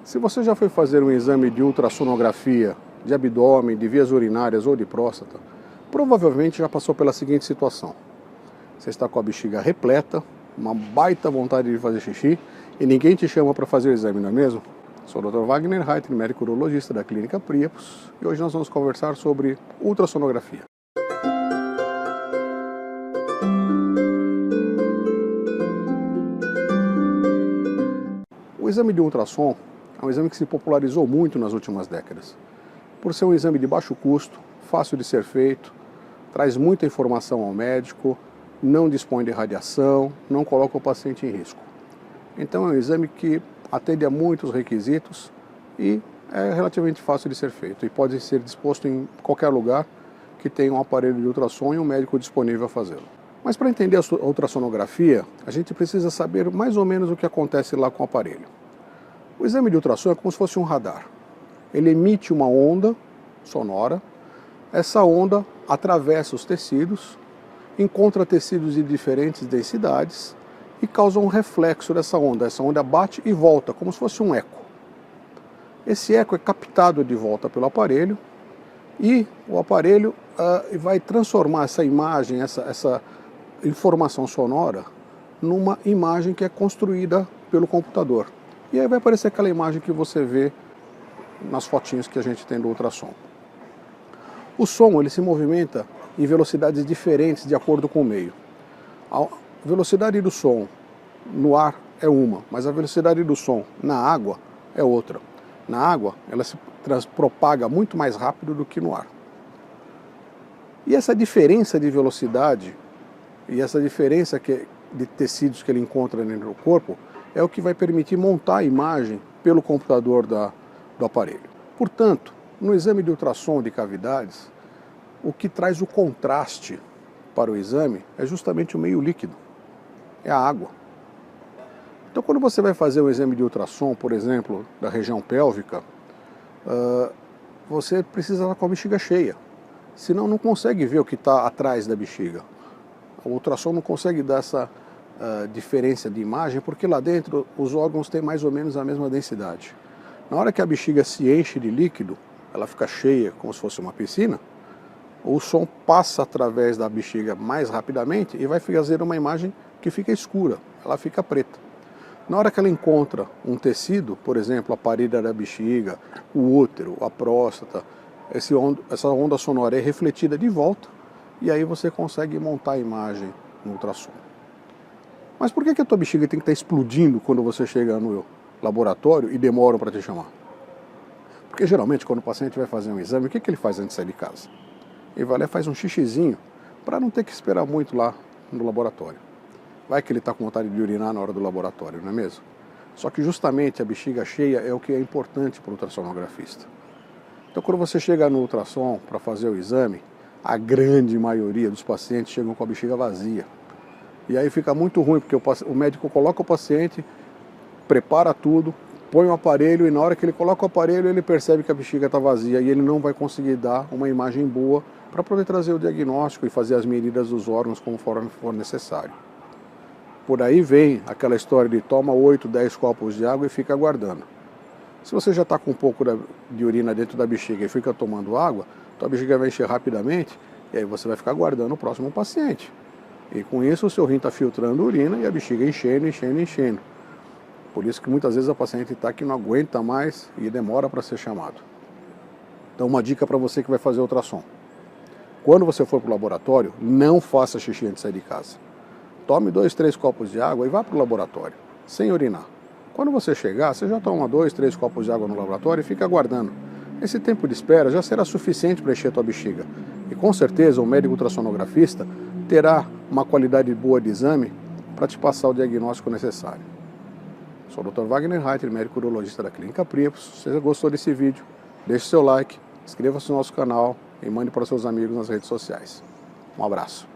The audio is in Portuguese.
Se você já foi fazer um exame de ultrassonografia de abdômen, de vias urinárias ou de próstata, provavelmente já passou pela seguinte situação. Você está com a bexiga repleta, uma baita vontade de fazer xixi e ninguém te chama para fazer o exame, não é mesmo? Sou o Dr. Wagner Reiter, médico urologista da Clínica Priapos, e hoje nós vamos conversar sobre ultrassonografia. O exame de ultrassom é um exame que se popularizou muito nas últimas décadas. Por ser um exame de baixo custo, fácil de ser feito, traz muita informação ao médico, não dispõe de radiação, não coloca o paciente em risco. Então é um exame que atende a muitos requisitos e é relativamente fácil de ser feito e pode ser disposto em qualquer lugar que tenha um aparelho de ultrassom e um médico disponível a fazê-lo. Mas para entender a ultrassonografia, a gente precisa saber mais ou menos o que acontece lá com o aparelho. O exame de ultrassom é como se fosse um radar. Ele emite uma onda sonora, essa onda atravessa os tecidos, encontra tecidos de diferentes densidades e causa um reflexo dessa onda. Essa onda bate e volta, como se fosse um eco. Esse eco é captado de volta pelo aparelho e o aparelho vai transformar essa imagem, essa informação sonora, numa imagem que é construída pelo computador. E aí vai aparecer aquela imagem que você vê nas fotinhos que a gente tem do ultrassom. O som ele se movimenta em velocidades diferentes de acordo com o meio. A velocidade do som no ar é uma, mas a velocidade do som na água é outra. Na água ela se propaga muito mais rápido do que no ar. E essa diferença de velocidade e essa diferença de tecidos que ele encontra dentro do corpo é o que vai permitir montar a imagem pelo computador do aparelho. Portanto, no exame de ultrassom de cavidades, o que traz o contraste para o exame é justamente o meio líquido, é a água. Então, quando você vai fazer um exame de ultrassom, por exemplo, da região pélvica, você precisa estar com a bexiga cheia, senão não consegue ver o que está atrás da bexiga. O ultrassom não consegue dar essa diferença de imagem, porque lá dentro os órgãos têm mais ou menos a mesma densidade. Na hora que a bexiga se enche de líquido, ela fica cheia, como se fosse uma piscina, o som passa através da bexiga mais rapidamente e vai fazer uma imagem que fica escura, ela fica preta. Na hora que ela encontra um tecido, por exemplo, a parede da bexiga, o útero, a próstata, essa onda sonora é refletida de volta e aí você consegue montar a imagem no ultrassom. Mas por que a tua bexiga tem que estar explodindo quando você chega no laboratório e demoram para te chamar? Porque geralmente quando o paciente vai fazer um exame, o que ele faz antes de sair de casa? Ele vai lá e faz um xixizinho para não ter que esperar muito lá no laboratório. Vai que ele está com vontade de urinar na hora do laboratório, não é mesmo? Só que justamente a bexiga cheia é o que é importante para o ultrassonografista. Então quando você chega no ultrassom para fazer o exame, a grande maioria dos pacientes chegam com a bexiga vazia. E aí fica muito ruim, porque o médico coloca o paciente, prepara tudo, põe o aparelho e na hora que ele coloca o aparelho ele percebe que a bexiga está vazia e ele não vai conseguir dar uma imagem boa para poder trazer o diagnóstico e fazer as medidas dos órgãos como for necessário. Por aí vem aquela história de toma 8, 10 copos de água e fica aguardando. Se você já está com um pouco de urina dentro da bexiga e fica tomando água, tua bexiga vai encher rapidamente e aí você vai ficar aguardando o próximo paciente. E com isso o seu rim está filtrando urina e a bexiga enchendo, enchendo, enchendo. Por isso que muitas vezes a paciente está que não aguenta mais e demora para ser chamado. Então uma dica para você que vai fazer ultrassom. Quando você for para o laboratório, não faça xixi antes de sair de casa. Tome 2, 3 copos de água e vá para o laboratório, sem urinar. Quando você chegar, você já toma 2, 3 copos de água no laboratório e fica aguardando. Esse tempo de espera já será suficiente para encher a tua bexiga. E com certeza o médico ultrassonografista terá uma qualidade boa de exame para te passar o diagnóstico necessário. Sou o Dr. Wagner Reiter, médico urologista da Clínica Priapos. Se você gostou desse vídeo, deixe seu like, inscreva-se no nosso canal e mande para seus amigos nas redes sociais. Um abraço.